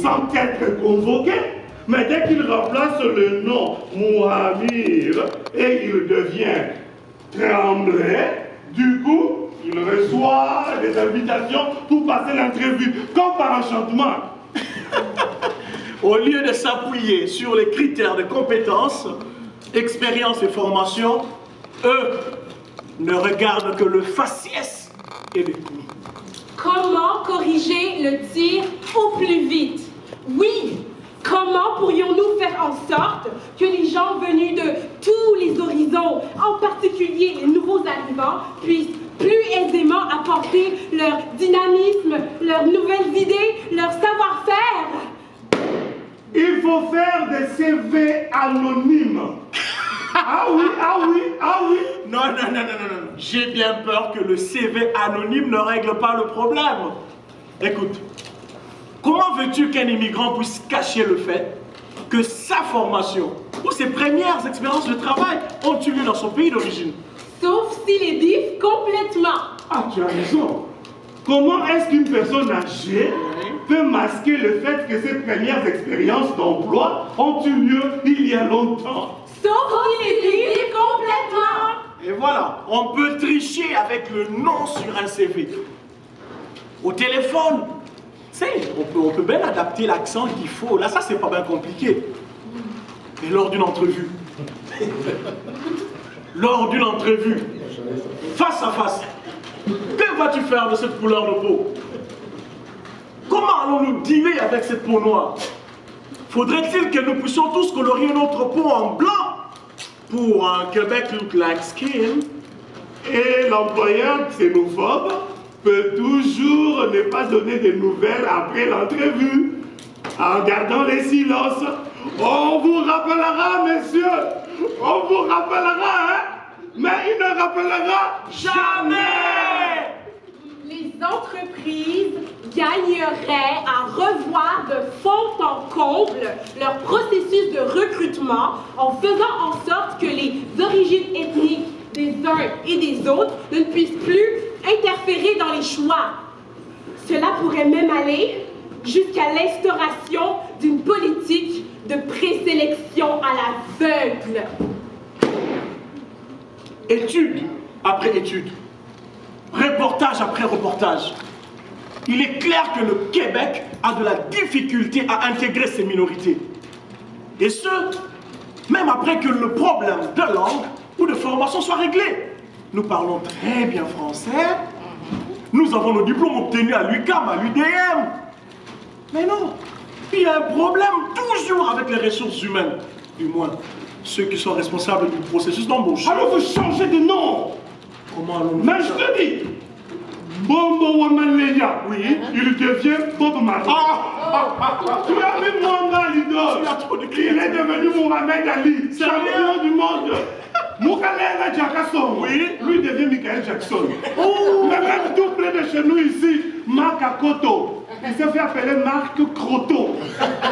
sans être convoqué. Mais dès qu'il remplace le nom Mouhamir et il devient Tremblay, du coup, il reçoit des invitations pour passer l'entrevue, comme par enchantement. Au lieu de s'appuyer sur les critères de compétences, expérience et formation, eux ne regardent que le faciès et le coup. Comment corriger le tir au plus vite? Oui! Comment pourrions-nous faire en sorte que les gens venus de tous les horizons, en particulier les nouveaux arrivants, puissent plus aisément apporter leur dynamisme, leurs nouvelles idées, leur savoir-faire? Il faut faire des CV anonymes. Ah oui, ah oui, ah oui. Non. J'ai bien peur que le CV anonyme ne règle pas le problème. Écoute, comment veux-tu qu'un immigrant puisse cacher le fait que sa formation ou ses premières expériences de travail ont eu lieu dans son pays d'origine? Sauf s'il est bif complètement. Ah, tu as raison. Comment est-ce qu'une personne âgée peut masquer le fait que ses premières expériences d'emploi ont eu lieu il y a longtemps? Sauf s'il est bif complètement. Et voilà, on peut tricher avec le nom sur un CV. Au téléphone, on peut bien adapter l'accent qu'il faut. Là, ça, c'est pas bien compliqué. Mais lors d'une entrevue, face à face, que vas-tu faire de cette couleur de peau? Comment allons-nous dealer avec cette peau noire? Faudrait-il que nous puissions tous colorier notre peau en blanc pour un Québec look like skin? Et l'employeur xénophobe peut toujours ne pas donner de nouvelles après l'entrevue, en gardant les silences. On vous rappellera, messieurs, on vous rappellera, hein? Mais il ne rappellera jamais! Les entreprises gagneraient à revoir de fond en comble leur processus de recrutement en faisant en sorte que les origines ethniques des uns et des autres ne puissent plus interférer dans les choix. Cela pourrait même aller jusqu'à l'instauration d'une politique de présélection à l'aveugle. Étude après étude, reportage après reportage, il est clair que le Québec a de la difficulté à intégrer ces minorités. Et ce, même après que le problème de langue ou de formation soit réglé. Nous parlons très bien français, nous avons nos diplômes obtenus à l'UQAM, à l'UDM. Mais non, il y a un problème toujours avec les ressources humaines, du moins ceux qui sont responsables du processus d'embauche. Alors vous changez de nom. Comment allons-nous? Mais je te dis, Bombo Wamaleya, oui, il devient Bob Marley. Tu as vu Mohamed l'idole? Il est devenu Mohamed Ali, champion du monde. Moukalena Jackson, oui, lui devient Michael Jackson. Mais même tout près de chez nous ici, Marc Akoto, il s'est fait appeler Marc Croteau.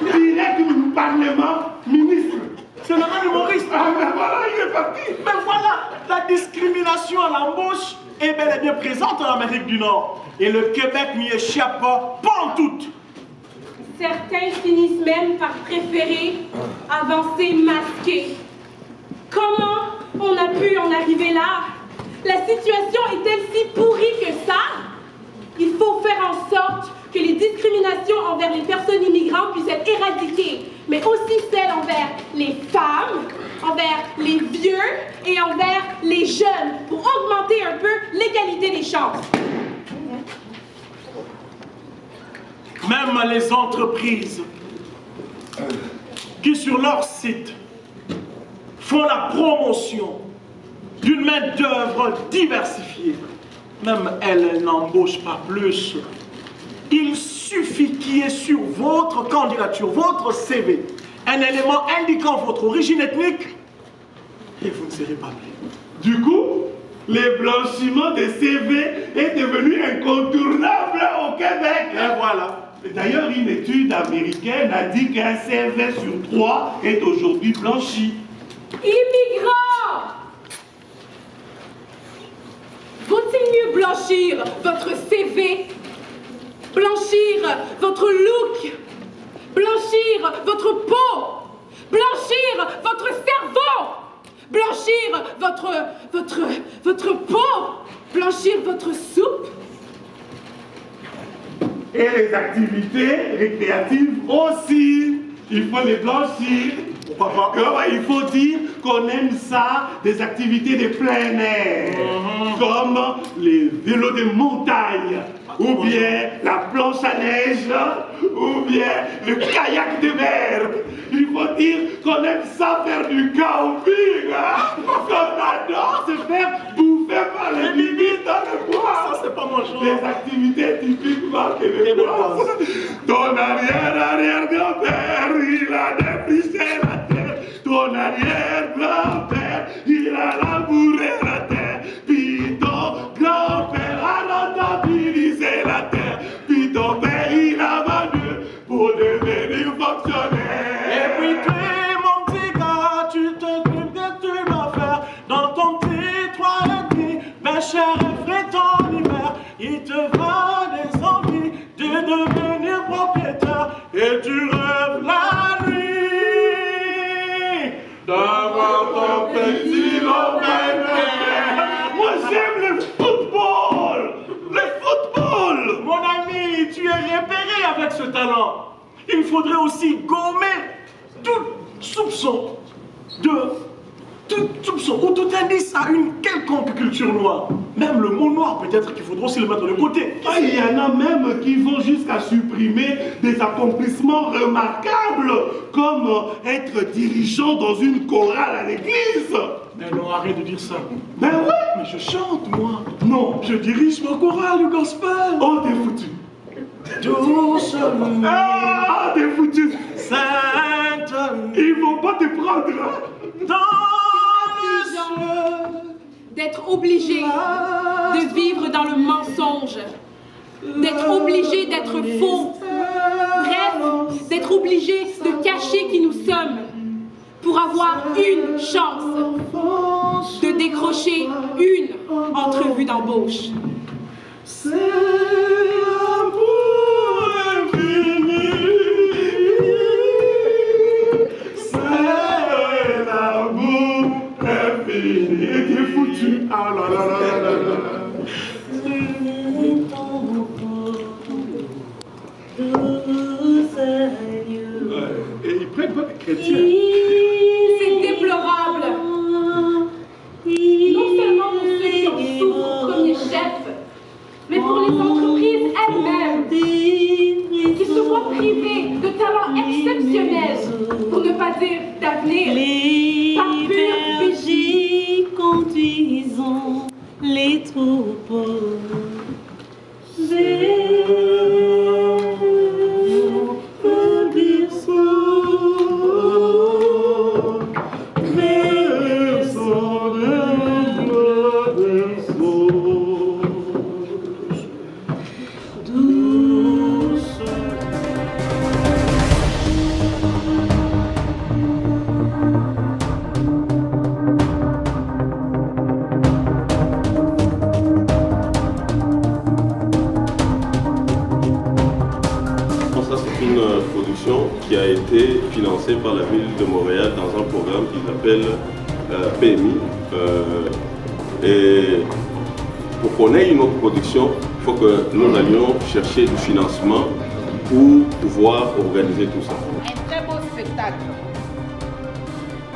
Il est du Parlement ministre. C'est le même humoriste. Ah, mais voilà, il est parti. Mais voilà, la discrimination à l'embauche est bel et bien présente en Amérique du Nord. Et le Québec n'y échappe pas en tout. Certains finissent même par préférer avancer masqués. Comment on a pu en arriver là? La situation est-elle si pourrie que ça? Il faut faire en sorte que les discriminations envers les personnes immigrantes puissent être éradiquées, mais aussi celles envers les femmes, envers les vieux et envers les jeunes, pour augmenter un peu l'égalité des chances. Même les entreprises qui sur leur site font la promotion d'une main-d'œuvre diversifiée, même elles n'embauchent pas plus. Il suffit qu'il y ait sur votre candidature, votre CV, un élément indiquant votre origine ethnique et vous ne serez pas pris. Du coup, le blanchiment des CV est devenu incontournable au Québec. Et voilà. D'ailleurs, une étude américaine a dit qu'un CV sur 3 est aujourd'hui blanchi. Immigrants! Vaut-il mieux blanchir votre CV, blanchir votre look, blanchir votre peau, blanchir votre cerveau, blanchir votre peau, blanchir votre soupe. Et les activités récréatives aussi. Il faut les blanchir. Pourquoi pas? Il faut dire qu'on aime ça, des activités de plein air, comme les vélos de montagne, ou bien la planche à neige, ou bien le kayak de mer. Il faut dire qu'on aime ça faire du camping, hein? Qu'on adore se faire bouffer par les bibis dans le bois. Ça, c'est pas mon genre. Des activités typiquement québécoises. Ton arrière-arrière-grand-père, il a défriché la terre. Ton arrière-grand-père, il a labouré la terre. Puis ton grand-père a rentabilisé la terre. Puis ton père, il a vendu pour devenir fonctionnaire. Et puis toi, mon petit gars, tu te trompes que tu vas faire dans ton petit 3,5. Ben cher et frais ton hiver, il te va des envies de devenir propriétaire. Et tu rêves la nuit d'avoir ton petit lopin. Moi, j'aime le football. Le football. Mon ami, tu es repéré avec ce talent. Il faudrait aussi gommer tout soupçon ou tout indice à une quelconque culture noire. Même le mot noir, peut-être qu'il faudra aussi le mettre de côté. Ah, il y en a même qui vont jusqu'à supprimer des accomplissements remarquables, comme être dirigeant dans une chorale à l'église. Mais non, arrête de dire ça. Ben oui. Mais je chante, moi. Non. Je dirige ma chorale du gospel. Oh, t'es foutu. Doucement. Ah, t'es foutu. Sainte. Ils vont pas te prendre. Hein? Dans D'être obligé de vivre dans le mensonge, d'être obligé d'être faux, bref, d'être obligé de cacher qui nous sommes pour avoir une chance de décrocher une entrevue d'embauche. C'est l'amour infini. C'est l'amour infini. Et t'es foutu. Ah là là là là là là. Et ils prennent pas des chrétiens. C'est déplorable. Non seulement pour ceux qui en souffrent au premier chef, mais pour les entreprises elles-mêmes, qui se voient privées de talents exceptionnels, pour ne pas dire d'avenir, par pure bêtise. Conduisons les troupeaux vers le berceau, berceau de berceau. Douce. Qui a été financé par la ville de Montréal dans un programme qu'ils appellent PMI. Et pour qu'on ait une autre production, il faut que nous allions chercher du financement pour pouvoir organiser tout ça. Un très beau spectacle.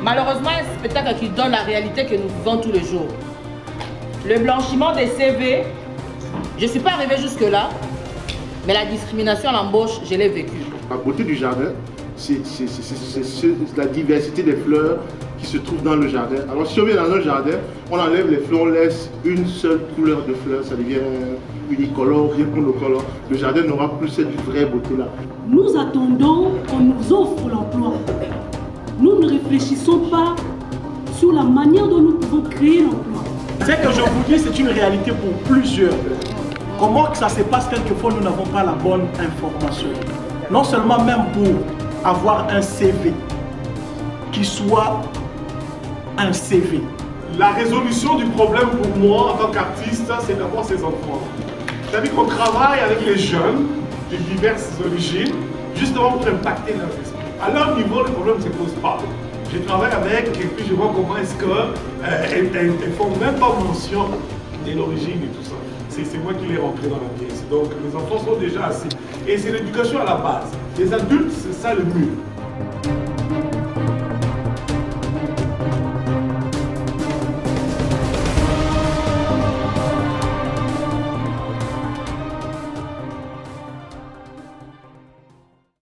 Malheureusement, un spectacle qui donne la réalité que nous vivons tous les jours. Le blanchiment des CV, je ne suis pas arrivée jusque-là, mais la discrimination à l'embauche, je l'ai vécue. La beauté du jardin, c'est la diversité des fleurs qui se trouvent dans le jardin. Alors si on vient dans un jardin, on enlève les fleurs, on laisse une seule couleur de fleurs, ça devient unicolore, rien monocolore. Le jardin n'aura plus cette vraie beauté-là. Nous attendons qu'on nous offre l'emploi. Nous ne réfléchissons pas sur la manière dont nous pouvons créer l'emploi. Ce que je vous dis, c'est une réalité pour plusieurs. Comment que ça se passe, quelquefois nous n'avons pas la bonne information. Non seulement même pour avoir un CV qui soit un CV. La résolution du problème pour moi en tant qu'artiste, c'est d'avoir ces enfants. C'est-à-dire qu'on travaille avec les jeunes de diverses origines justement pour impacter leur esprit. À leur niveau, le problème ne se pose pas. Je travaille avec et puis je vois comment est-ce qu'elles ne font même pas mention de l'origine et tout ça. C'est moi qui l'ai rentré dans la pièce. Donc les enfants sont déjà assis. Et c'est l'éducation à la base. Les adultes, c'est ça le mur.